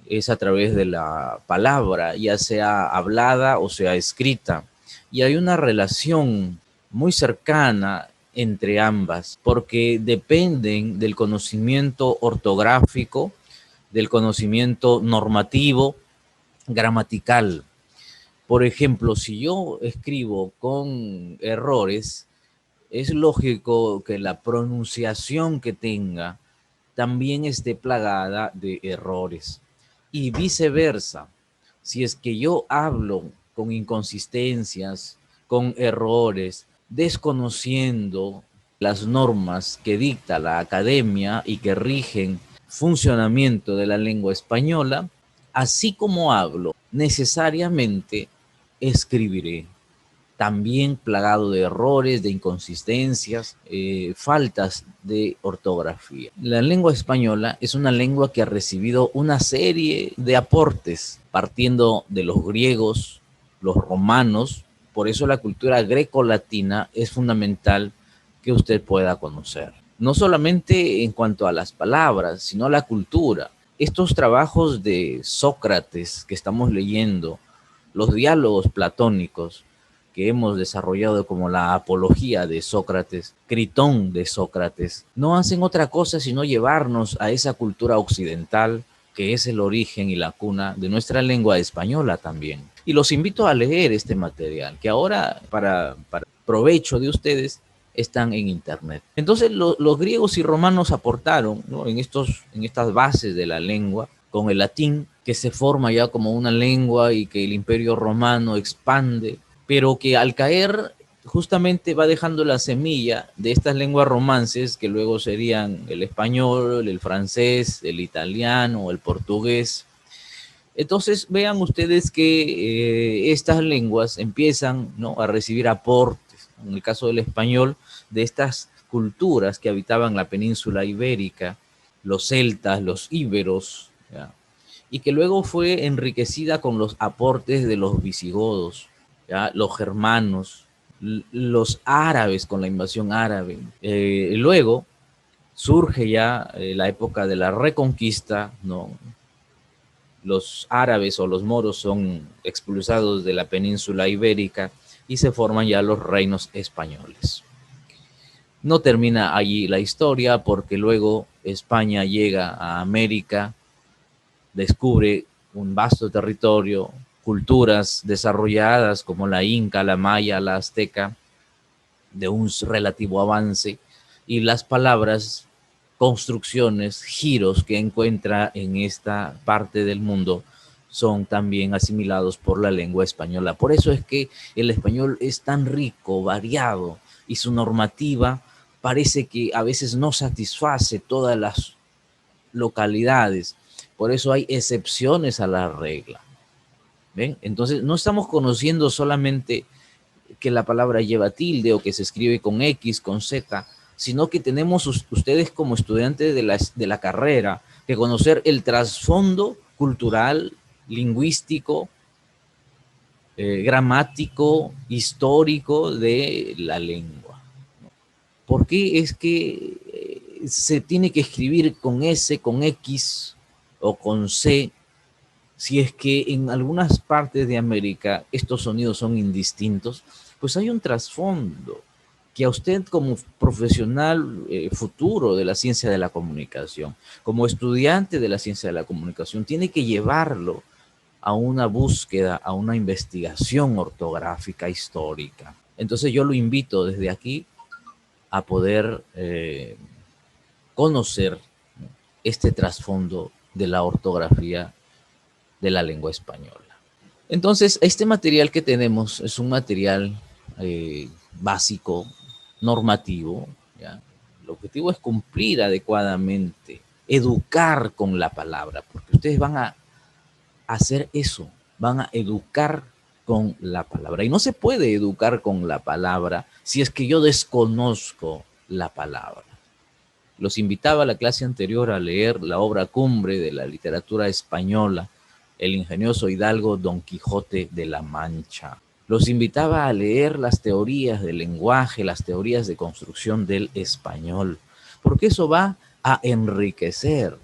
es a través de la palabra, ya sea hablada o sea escrita. Y hay una relación muy cercana entre ambas, porque dependen del conocimiento ortográfico, del conocimiento normativo, gramatical. Por ejemplo, si yo escribo con errores, es lógico que la pronunciación que tenga también esté plagada de errores. Y viceversa, si es que yo hablo con inconsistencias, con errores, desconociendo las normas que dicta la academia y que rigen funcionamiento de la lengua española, así como hablo, necesariamente escribiré también plagado de errores, de inconsistencias, faltas de ortografía. La lengua española es una lengua que ha recibido una serie de aportes, partiendo de los griegos, los romanos, por eso la cultura greco-latina es fundamental que usted pueda conocer. No solamente en cuanto a las palabras, sino a la cultura. Estos trabajos de Sócrates que estamos leyendo, los diálogos platónicos, que hemos desarrollado como la apología de Sócrates, Critón de Sócrates, no hacen otra cosa sino llevarnos a esa cultura occidental que es el origen y la cuna de nuestra lengua española también. Y los invito a leer este material, que ahora para provecho de ustedes están en internet. Entonces los griegos y romanos aportaron, ¿no?, en estas bases de la lengua con el latín, que se forma ya como una lengua y que el imperio romano expande, pero que al caer justamente va dejando la semilla de estas lenguas romances que luego serían el español, el francés, el italiano, el portugués. Entonces vean ustedes que estas lenguas empiezan, ¿no?, a recibir aportes, en el caso del español, de estas culturas que habitaban la península ibérica, los celtas, los íberos, ¿ya?, y que luego fue enriquecida con los aportes de los visigodos, ¿ya?, los germanos, los árabes con la invasión árabe. Luego surge ya la época de la Reconquista, ¿no? Los árabes o los moros son expulsados de la península ibérica y se forman ya los reinos españoles. No termina allí la historia porque luego España llega a América, descubre un vasto territorio, culturas desarrolladas como la inca, la maya, la azteca, de un relativo avance, y las palabras, construcciones, giros que encuentra en esta parte del mundo son también asimilados por la lengua española. Por eso es que el español es tan rico, variado, y su normativa parece que a veces no satisface todas las localidades. Por eso hay excepciones a la regla. ¿Ven? Entonces no estamos conociendo solamente que la palabra lleva tilde o que se escribe con X, con Z, sino que tenemos ustedes como estudiantes de la carrera que conocer el trasfondo cultural, lingüístico, gramático, histórico de la lengua. ¿Por qué es que se tiene que escribir con S, con X o con C, si es que en algunas partes de América estos sonidos son indistintos? Pues hay un trasfondo que a usted como profesional futuro de la ciencia de la comunicación, como estudiante de la ciencia de la comunicación, tiene que llevarlo a una búsqueda, a una investigación ortográfica histórica. Entonces yo lo invito desde aquí a poder conocer este trasfondo de la ortografía de la lengua española. Entonces, este material que tenemos es un material básico, normativo, ¿ya? El objetivo es cumplir adecuadamente, educar con la palabra, porque ustedes van a hacer eso, van a educar con la palabra. Y no se puede educar con la palabra si es que yo desconozco la palabra. Los invitaba a la clase anterior a leer la obra cumbre de la literatura española, el ingenioso hidalgo Don Quijote de la Mancha. Los invitaba a leer las teorías del lenguaje, las teorías de construcción del español, porque eso va a enriquecer.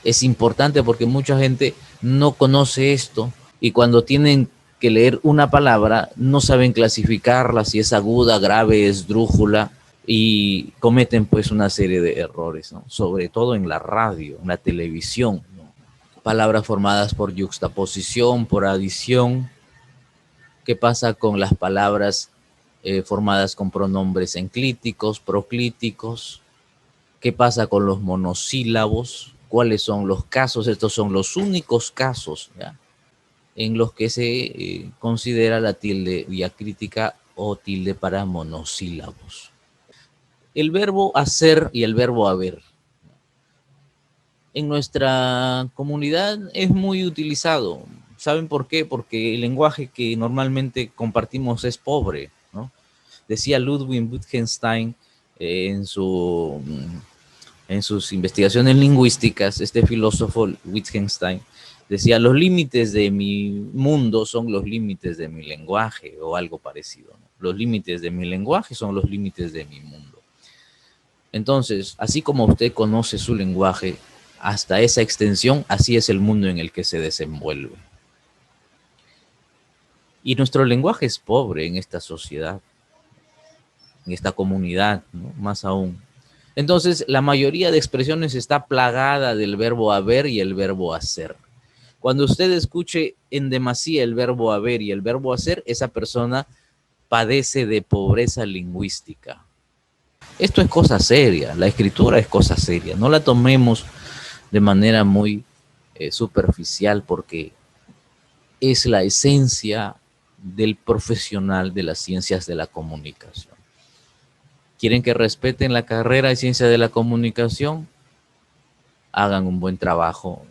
es importante porque mucha gente no conoce esto y cuando tienen que leer una palabra no saben clasificarla, si es aguda, grave, esdrújula, y cometen pues una serie de errores, ¿no? Sobre todo en la radio, en la televisión, ¿no? Palabras formadas por yuxtaposición, por adición. ¿Qué pasa con las palabras formadas con pronombres enclíticos, proclíticos? ¿Qué pasa con los monosílabos? ¿Cuáles son los casos? Estos son los únicos casos, ¿ya?, en los que se considera la tilde diacrítica o tilde para monosílabos. El verbo hacer y el verbo haber. En nuestra comunidad es muy utilizado. ¿Saben por qué? Porque el lenguaje que normalmente compartimos es pobre, ¿no? Decía Ludwig Wittgenstein en sus investigaciones lingüísticas, este filósofo Wittgenstein decía: los límites de mi mundo son los límites de mi lenguaje, o algo parecido, ¿no? Los límites de mi lenguaje son los límites de mi mundo. Entonces, así como usted conoce su lenguaje, hasta esa extensión, así es el mundo en el que se desenvuelve. Y nuestro lenguaje es pobre en esta sociedad, en esta comunidad, ¿no?, más aún. Entonces, la mayoría de expresiones está plagada del verbo haber y el verbo hacer. Cuando usted escuche en demasía el verbo haber y el verbo hacer, esa persona padece de pobreza lingüística. Esto es cosa seria, la escritura es cosa seria. No la tomemos de manera muy superficial, porque es la esencia del profesional de las ciencias de la comunicación. ¿Quieren que respeten la carrera de ciencia de la comunicación? Hagan un buen trabajo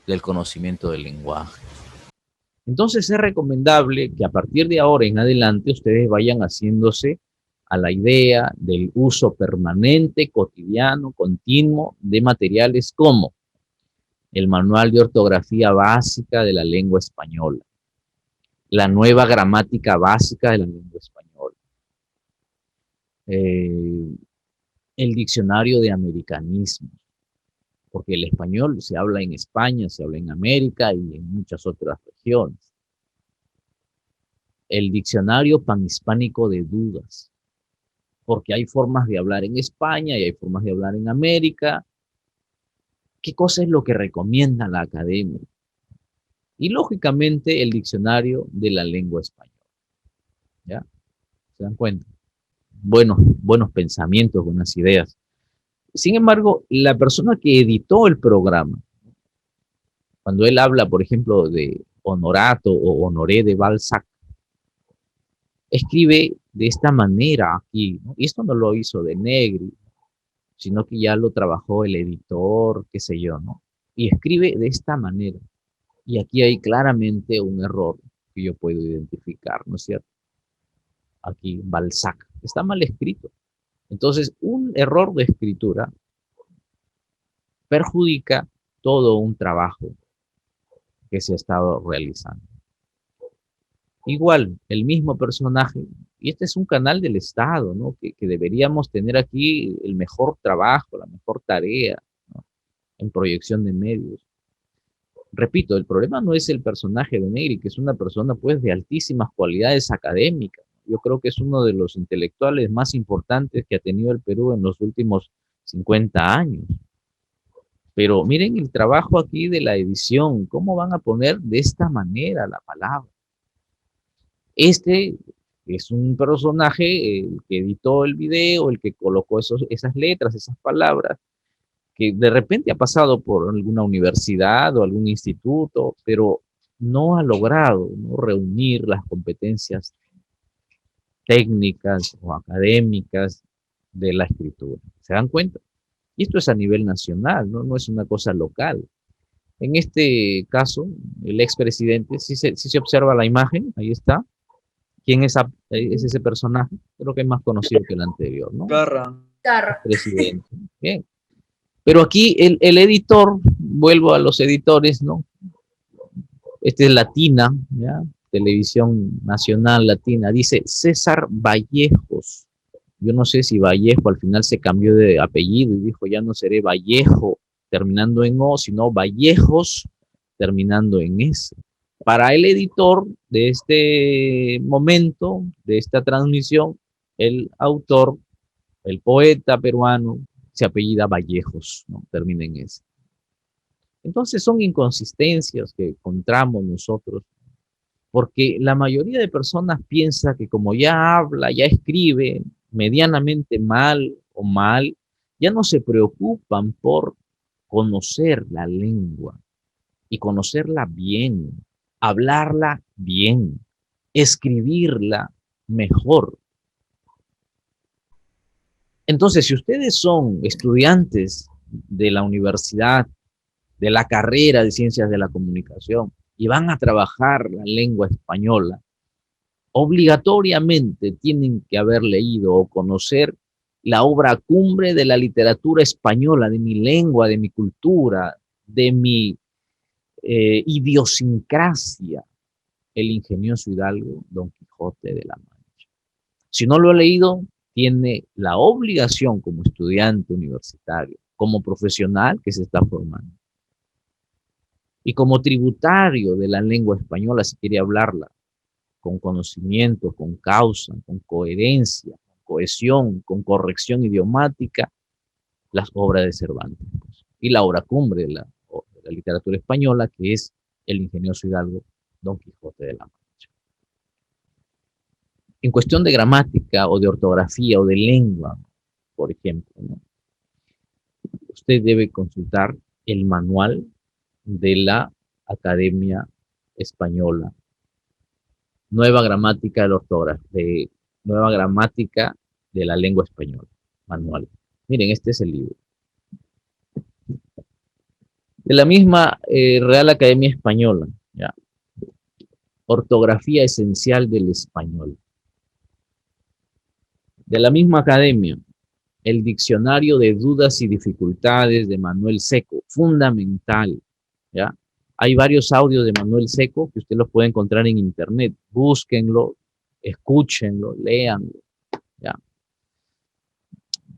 del conocimiento del lenguaje. Entonces es recomendable que a partir de ahora en adelante ustedes vayan haciéndose a la idea del uso permanente, cotidiano, continuo de materiales como el Manual de Ortografía Básica de la Lengua Española, la Nueva Gramática Básica de la Lengua Española, el Diccionario de Americanismos, porque el español se habla en España, se habla en América y en muchas otras regiones. El Diccionario Panhispánico de Dudas, porque hay formas de hablar en España y hay formas de hablar en América. ¿Qué cosa es lo que recomienda la academia? Y lógicamente el Diccionario de la Lengua Española. ¿Ya? ¿Se dan cuenta? Buenos pensamientos, buenas ideas. Sin embargo, la persona que editó el programa, cuando él habla, por ejemplo, de Honorato o Honoré de Balzac, escribe de esta manera aquí, ¿no? Y esto no lo hizo de Negri, sino que ya lo trabajó el editor, qué sé yo, ¿no? Y escribe de esta manera. Y aquí hay claramente un error que yo puedo identificar, ¿no es cierto? Aquí, Balzac, está mal escrito. Entonces, un error de escritura perjudica todo un trabajo que se ha estado realizando. Igual, el mismo personaje, y este es un canal del Estado, ¿no?, que deberíamos tener aquí el mejor trabajo, la mejor tarea, ¿no?, en proyección de medios. Repito, el problema no es el personaje de Negri, que es una persona pues de altísimas cualidades académicas. Yo creo que es uno de los intelectuales más importantes que ha tenido el Perú en los últimos 50 años. Pero miren el trabajo aquí de la edición, cómo van a poner de esta manera la palabra. Este es un personaje, el que editó el video, el que colocó esas letras, esas palabras, que de repente ha pasado por alguna universidad o algún instituto, pero no ha logrado, ¿no?, reunir las competencias técnicas o académicas de la escritura. ¿Se dan cuenta? Y esto es a nivel nacional, ¿no? No es una cosa local. En este caso, el expresidente, si se observa la imagen, ahí está. ¿Quién es ese personaje? Creo que es más conocido que el anterior, ¿no? Garra. Presidente. Bien. Pero aquí el editor, vuelvo a los editores, ¿no? Este es Latina, ¿ya? Televisión Nacional Latina, dice César Vallejos. Yo no sé si Vallejo al final se cambió de apellido y dijo, ya no seré Vallejo terminando en O, sino Vallejos terminando en S. Para el editor de este momento, de esta transmisión, el autor, el poeta peruano, se apellida Vallejos, ¿no? Termina en S. Entonces son inconsistencias que encontramos nosotros, porque la mayoría de personas piensa que como ya habla, ya escribe medianamente mal o mal, ya no se preocupan por conocer la lengua y conocerla bien, hablarla bien, escribirla mejor. Entonces, si ustedes son estudiantes de la universidad, de la carrera de ciencias de la comunicación y van a trabajar la lengua española, obligatoriamente tienen que haber leído o conocer la obra cumbre de la literatura española, de mi lengua, de mi cultura, de mi idiosincrasia, el ingenioso hidalgo Don Quijote de la Mancha. Si no lo ha leído, tiene la obligación como estudiante universitario, como profesional que se está formando y como tributario de la lengua española, si quiere hablarla con conocimiento, con causa, con coherencia, con cohesión, con corrección idiomática, las obras de Cervantes. Y la obra cumbre de la literatura española, que es el ingenioso hidalgo Don Quijote de la Mancha. En cuestión de gramática o de ortografía o de lengua, por ejemplo, ¿no? Usted debe consultar el manual de la Academia Española, Nueva Gramática de la Ortografía, Nueva Gramática de la Lengua Española, manual. Miren, este es el libro. De la misma Real Academia Española, ¿ya? Ortografía esencial del español. De la misma academia, el Diccionario de Dudas y Dificultades de Manuel Seco, fundamental, ¿ya? Hay varios audios de Manuel Seco que usted los puede encontrar en internet. Búsquenlo, escúchenlo, léanlo, ¿ya?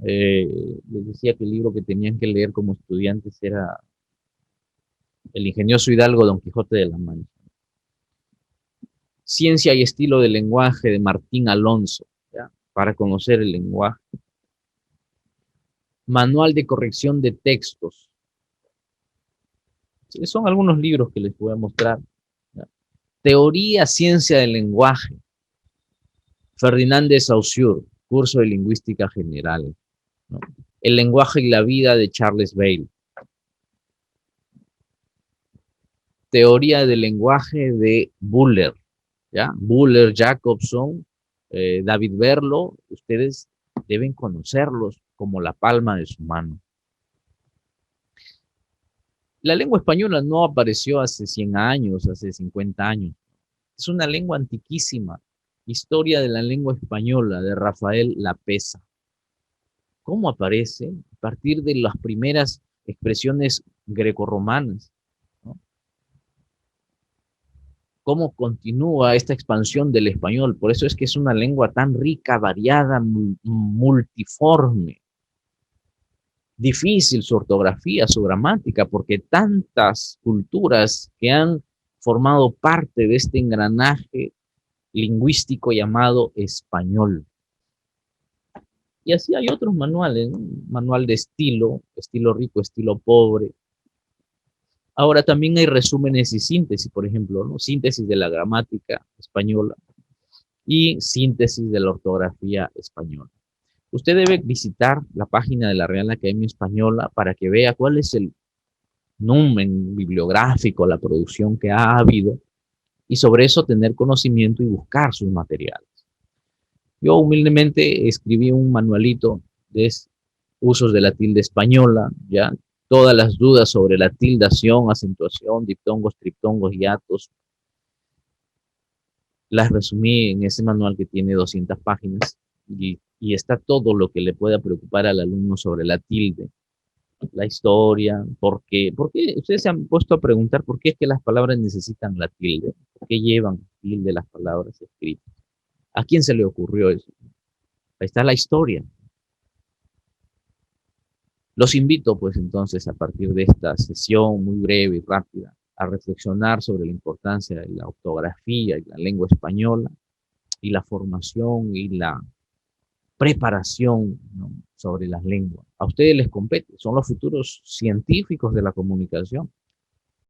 Les decía que el libro que tenían que leer como estudiantes era El ingenioso hidalgo Don Quijote de la Mancha. Ciencia y estilo del lenguaje de Martín Alonso, ¿ya? Para conocer el lenguaje. Manual de corrección de textos. Son algunos libros que les voy a mostrar, ¿ya? Teoría, ciencia del lenguaje. Ferdinand de Saussure, curso de lingüística general, ¿no? El lenguaje y la vida de Charles Bailey. Teoría del lenguaje de Buller, ¿ya? Buller, Jacobson, David Berlo, ustedes deben conocerlos como la palma de su mano. La lengua española no apareció hace 100 años, hace 50 años. Es una lengua antiquísima. Historia de la lengua española de Rafael Lapesa. ¿Cómo aparece? A partir de las primeras expresiones grecorromanas, ¿no? Cómo continúa esta expansión del español. Por eso es que es una lengua tan rica, variada, multiforme. Difícil su ortografía, su gramática, porque tantas culturas que han formado parte de este engranaje lingüístico llamado español. Y así hay otros manuales, ¿no? Manual de estilo, estilo rico, estilo pobre. Ahora también hay resúmenes y síntesis, por ejemplo, ¿no? Síntesis de la gramática española y síntesis de la ortografía española. Usted debe visitar la página de la Real Academia Española para que vea cuál es el numen bibliográfico, la producción que ha habido, y sobre eso tener conocimiento y buscar sus materiales. Yo humildemente escribí un manualito de usos de la tilde española, ya todas las dudas sobre la tildación, acentuación, diptongos, triptongos, hiatos, las resumí en ese manual que tiene 200 páginas y está todo lo que le pueda preocupar al alumno sobre la tilde, la historia, por qué ustedes se han puesto a preguntar por qué es que las palabras necesitan la tilde, por qué llevan tilde las palabras escritas. ¿A quién se le ocurrió eso? Ahí está la historia. Los invito, pues entonces, a partir de esta sesión muy breve y rápida, a reflexionar sobre la importancia de la ortografía y la lengua española y la formación y la preparación, ¿no?, sobre las lenguas. A ustedes les compete, son los futuros científicos de la comunicación.